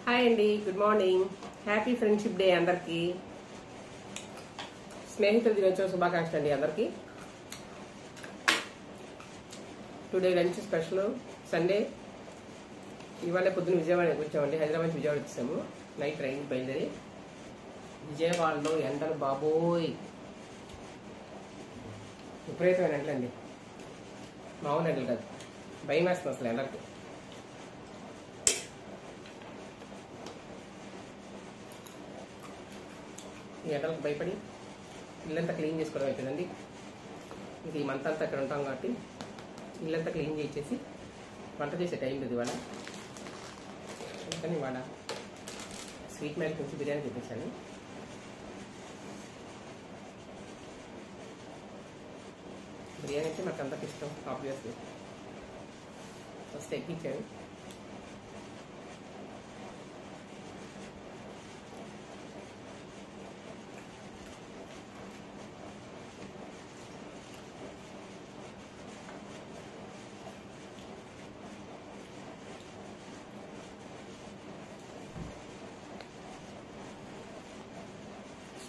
Hi అండి, good morning. Happy friendship day అందరికీ. స్నేహితుల దినోత్సవ శుభాకాంక్షలు అండి అందరికీ. Today lunch special Sunday. ఇవాళ పొద్దున్న విజయవాడ వచ్చామండి. హైదరాబాద్ నుంచి విజయవాడ వచ్చాము. నైట్ ట్రైన్ బయలుదేరి విజయవాడలో ఎండలు బాబోయ్ విపరీతమైన ఎండలండి. మామూలు ఎండలు కాదు, భయం వేస్తుంది అసలు ఎండలకి. ఈ ఎండలకు భయపడి ఇల్లంతా క్లీన్ చేసుకోవడం అయిపోయిందండి. ఇంక ఈ మంత్ అంతా అక్కడ ఉంటాం కాబట్టి ఇల్లంతా క్లీన్ చేసేసి వంట చేసే టైం లేదు ఇవాళ. అందుకని ఇవాళ స్వీట్ మ్యాజిక్ నుంచి బిర్యానీ తెప్పించాను. బిర్యానీ అంటే నాకు అంతకు ఇష్టం ఆబ్వియస్లీ. ఫస్ట్ ఎక్కించాను.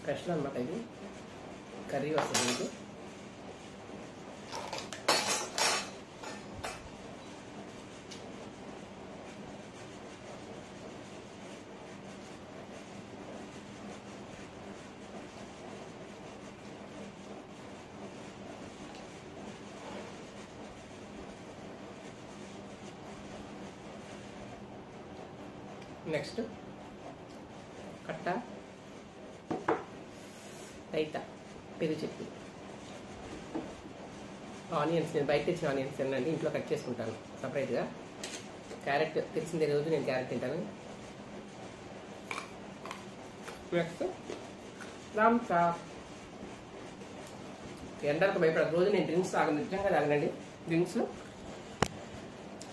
స్పెషల్ అనమాట ఇది. కర్రీ వస్తుంది ఇది. నెక్స్ట్ కట్ట రైతా, పెరుగు చట్నీ, ఆనియన్స్. నేను బయట తెచ్చిన ఆనియన్స్ తినండి, ఇంట్లో కట్ చేసుకుంటాను సపరేట్గా. క్యారెట్ తెలిసిందే, రోజు నేను క్యారెట్ తింటాను. నెక్స్ట్ రామ్చా. ఎండలకు భయపడదు. రోజు నేను డ్రింక్స్ తాగను, నిజంగా తాగనండి డ్రింక్స్.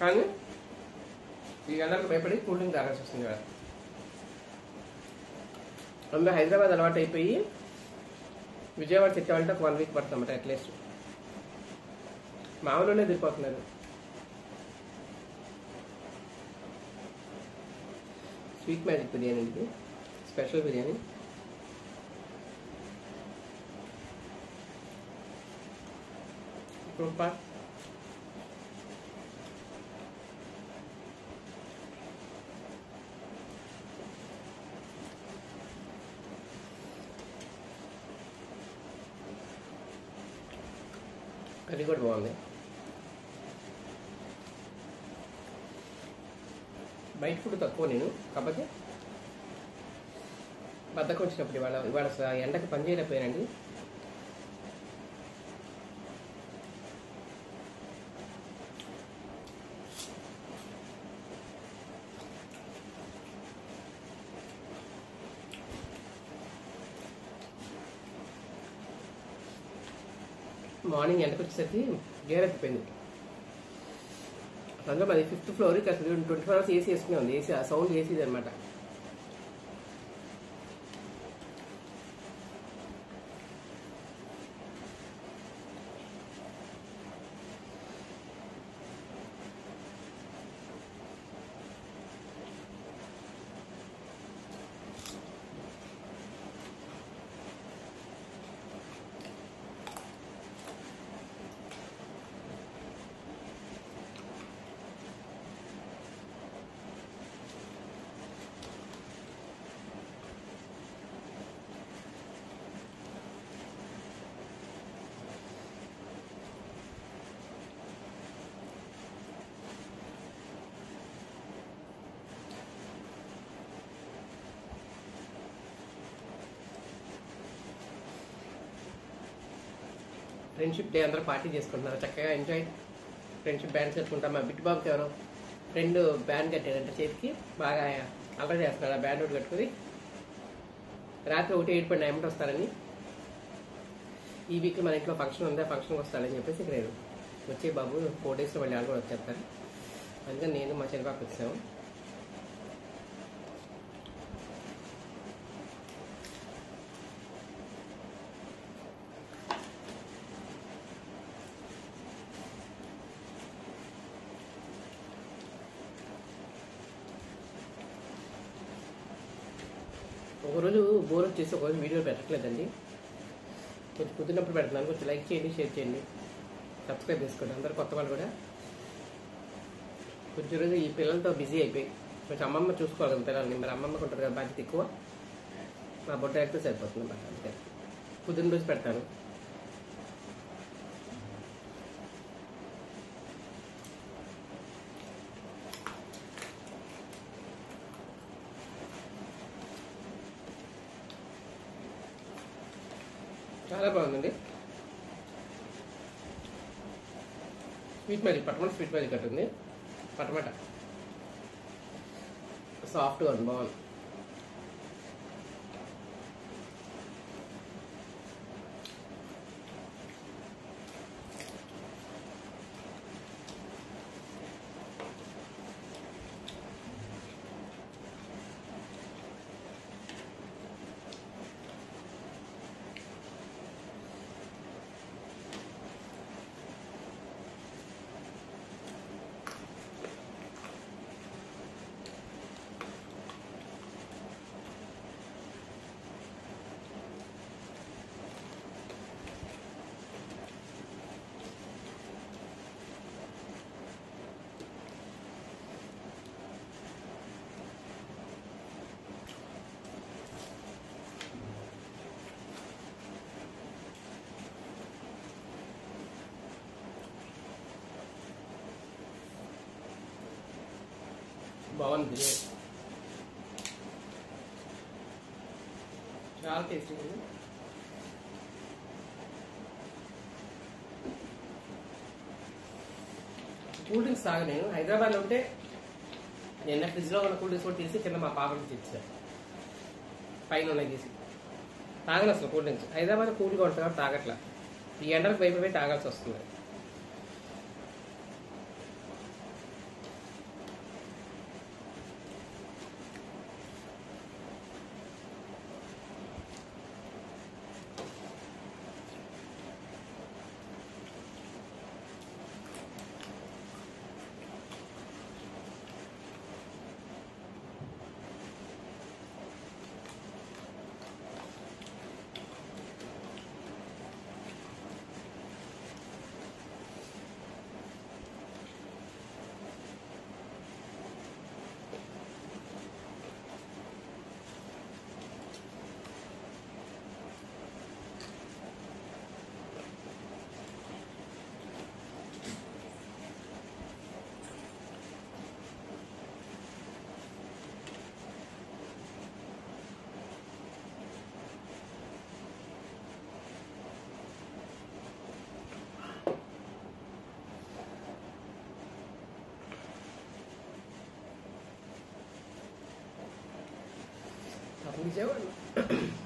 కానీ ఈ ఎండలకు భయపడి కూల్ డ్రింక్ తాగాల్సి వస్తుంది కదా. అందులో హైదరాబాద్ అలవాటు అయిపోయి విజయవాడ తెచ్చామంటే ఒక 1 వీక్ పడుతుంది అన్నమాట అట్లీస్ట్. మామూలునే దిగిపోతున్నారు. స్వీట్ మ్యాజిక్ బిర్యానీ ఇది, స్పెషల్ బిర్యానీ. సూపర్. కర్రీ కూడా బాగుంది. బయట ఫుడ్ తక్కువ నేను, కాకపోతే బద్దకం వచ్చినప్పుడు ఇవాళ ఎండకి పని చేయలేకపోయానండి. మార్నింగ్ ఎండకు వచ్చేసరికి గేర్ ఎత్తిపోయింది. అందులో మాది 5th ఫ్లోర్. ఇక 24 hours ఏసీ వేసుకునే ఉంది. ఏసీ, ఆ సౌండ్ ఏసీది అనమాట. ఫ్రెండ్షిప్ డే అందరూ పార్టీ చేసుకుంటున్నారు, చక్కగా ఎంజాయ్. ఫ్రెండ్షిప్ బ్యాండ్ కట్టుకుంటాం. మా బిట్ బాబుకి ఎవరో ఫ్రెండ్ బ్యాండ్ కట్టాడంట చేతికి, బాగా అలవాటు చేస్తున్నాడు. ఆ బ్యాండ్ ఒకటి కట్టుకుని రాత్రి 1:08 ఏమిటి వస్తారని. ఈ వీక్ మన ఇంట్లో ఫంక్షన్ ఉంది, ఆ ఫంక్షన్కి వస్తాడని చెప్పేసి ఇక్కడ వచ్చే బాబు 4 daysలో మళ్ళీ వాళ్ళు కూడా వచ్చేస్తారు. అందుకని నేను మా చెల్లిపాకు వచ్చాము. ఒకరోజు బోర్ వచ్చేసి ఒకరోజు వీడియో పెట్టట్లేదండి. కొంచెం కుదిరినప్పుడు పెడుతున్నాను. కొంచెం లైక్ చేయండి, షేర్ చేయండి, సబ్స్క్రైబ్ చేసుకోండి. అందరు కొత్త వాళ్ళు కూడా. కొంచెం రోజు ఈ పిల్లలతో బిజీ అయిపోయి కొంచెం అమ్మమ్మ చూసుకోవాలి కదా పిల్లల్ని. మరి అమ్మమ్మకి ఉంటుంది కదా బాధ్యత ఎక్కువ. మా బొడ్డ అయితే సరిపోతుంది అన్నమాట. అంతే కుదిరిన రోజు పెడతాను. చాలా బాగుందండి. Sweet magic Pattamata sweet magic కట్టుంది. పట్టమట సాఫ్ట్గా ఉంది, బాగుంది. బాగుంది, చాలా టేస్టీ ఉంది. కూల్ డ్రింక్స్ తాగ నేను హైదరాబాద్లో ఉంటే నిన్న ఫ్రిడ్జ్లో ఉన్న కూల్ డ్రింక్స్ కూడా తీసి కింద మా పాపకి తెచ్చారు. పైన ఉన్నాయి తీసి తాగను అసలు కూల్ డ్రింక్స్. హైదరాబాద్ కూల్గా ఉంటుంది కాబట్టి తాగట్లా. ఈ ఎండలకు భయపడిపోయి తాగాల్సి వస్తుంది.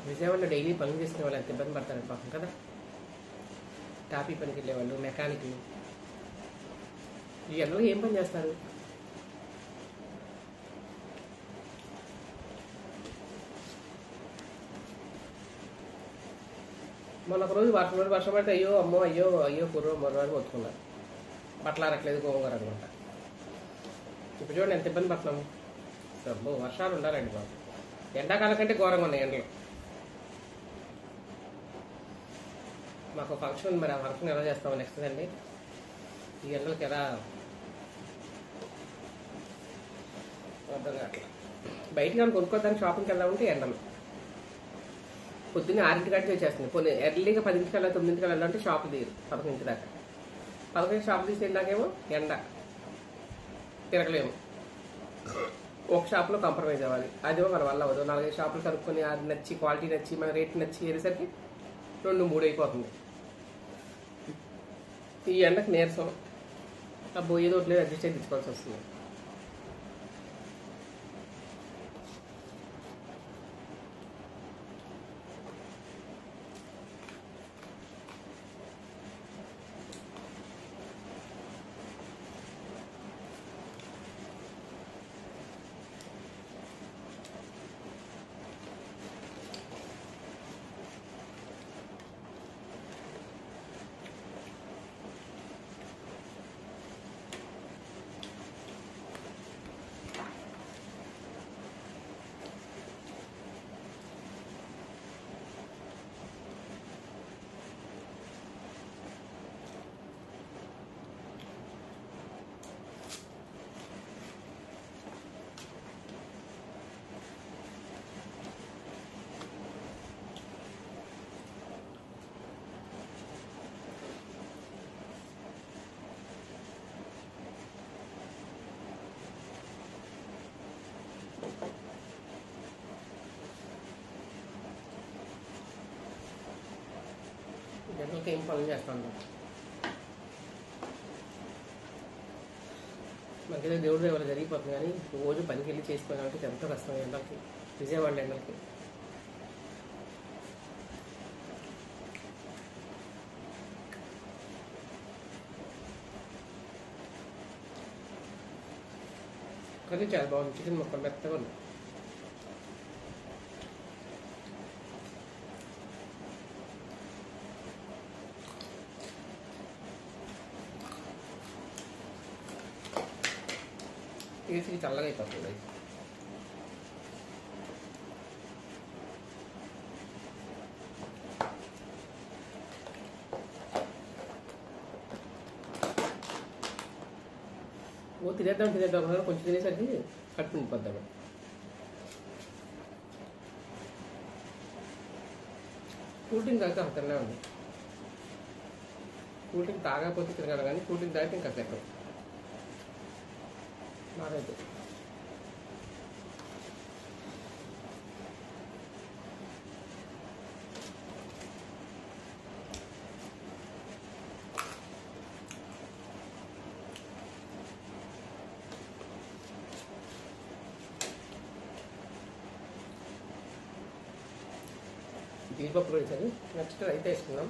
విజయవాడలో డైలీ పనులు చేసుకునే వాళ్ళు ఎంత ఇబ్బంది పడతారు పాపం కదా. టాపీ పనికి వెళ్ళేవాళ్ళు, మెకానిక్లు ఈ ఎండలో ఏం పని చేస్తారు? మొన్న ఒక రోజు వర్షం పడితే అయ్యో అమ్మో అయ్యో అయ్యో కుర్రో మరో అని మొత్తుకున్నారు. బట్టలు ఆరట్లేదు గోంగూర అనమాట. ఇప్పుడు చూడండి ఎంత ఇబ్బంది పడుతున్నాము. సబ్బో వర్షాలు ఉండాలండి బాబు. ఎండాకాలం కంటే ఘోరంగా ఉన్నాయి ఎండలు. మాకు ఫంక్షన్, మరి ఆ ఫంక్షన్ ఎలా చేస్తామో నెక్స్ట్ అండి. ఈ ఎండలకి ఎలా అర్థం కావట్లా. బయటికి కానీ కొనుక్కోద్దానికి షాపింగ్కి వెళ్దామంటే ఎండలు. పొద్దున్నే 6 గంటకి వచ్చేస్తుంది. కొన్ని ఎర్లీగా 10 కల్లా 9 కల్లా వెళ్ళాలంటే షాపులు తీరు 11 దాకా. 11 షాపులు తీసి తిన్నాకేమో ఎండ తిరగలేము. ఒక షాప్లో కాంప్రమైజ్ అవ్వాలి. అదేమో మన వల్ల అవ్వదు. 4-5 షాపులు కనుక్కొని అది నచ్చి, క్వాలిటీ నచ్చి, మన రేట్ నచ్చి వేరేసరికి 2-3 అయిపోతుంది. ఈ ఎండకు నీరసం అబ్బో ఏదో ఒకటి లేదు అడ్జస్ట్ అయి తెచ్చుకోవాల్సి వస్తుంది. ఎండలకి ఏం పనులు చేస్తూ ఉంటాం. మనకి దేవుడు ఎవరు జరిగిపోతుంది, కానీ రోజు పనికి వెళ్ళి చేసుకోవాలంటే ఎంతో కష్టం ఎండలకి, విజయవాడ ఎండలకి. కానీ చాలా బాగుంది, చికెన్ ముక్కలు మెత్తగా ఉంది. వేసి చల్లగా అయిపోతుంది. తినేద్దాం కొంచెం తినేసరికి కట్టు నిండిపోద్దాం. కూల్ డ్రింక్ తాగితే అంతనే ఉంది. కూల్ డ్రింక్ తాగకపోతే తిరగాలి, కానీ కూల్ డ్రింక్ తాగితే ఇంకా ఎక్కువ నాకైతే. జీడిపప్పు వేసాను. నెక్స్ట్ రైతా వేసుకున్నాం.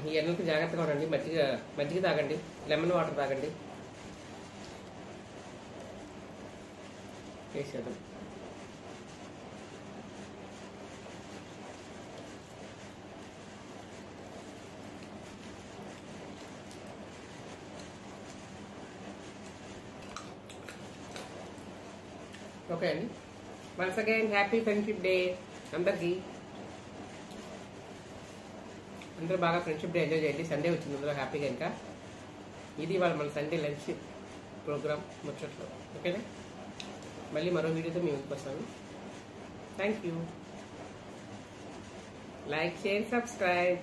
ఈ ఎండలకి జాగ్రత్తగా ఉండండి. మజ్జిగ తాగండి, లెమన్ వాటర్ తాగండి. వేసేద్దాం. ఓకే అండి, once again happy friendship day అందరికీ. అందరూ బాగా ఫ్రెండ్షిప్ డే ఎంజాయ్ చేయండి. సండే వచ్చింది అందులో హ్యాపీగా. ఇంకా ఇది వాళ్ళ మన సండే లంచ్ ప్రోగ్రామ్ ముచ్చట్లో. ఓకేనా, మళ్ళీ మరో వీడియోతో మేము ముందుకు వస్తాను. Thank you. Like, share, subscribe.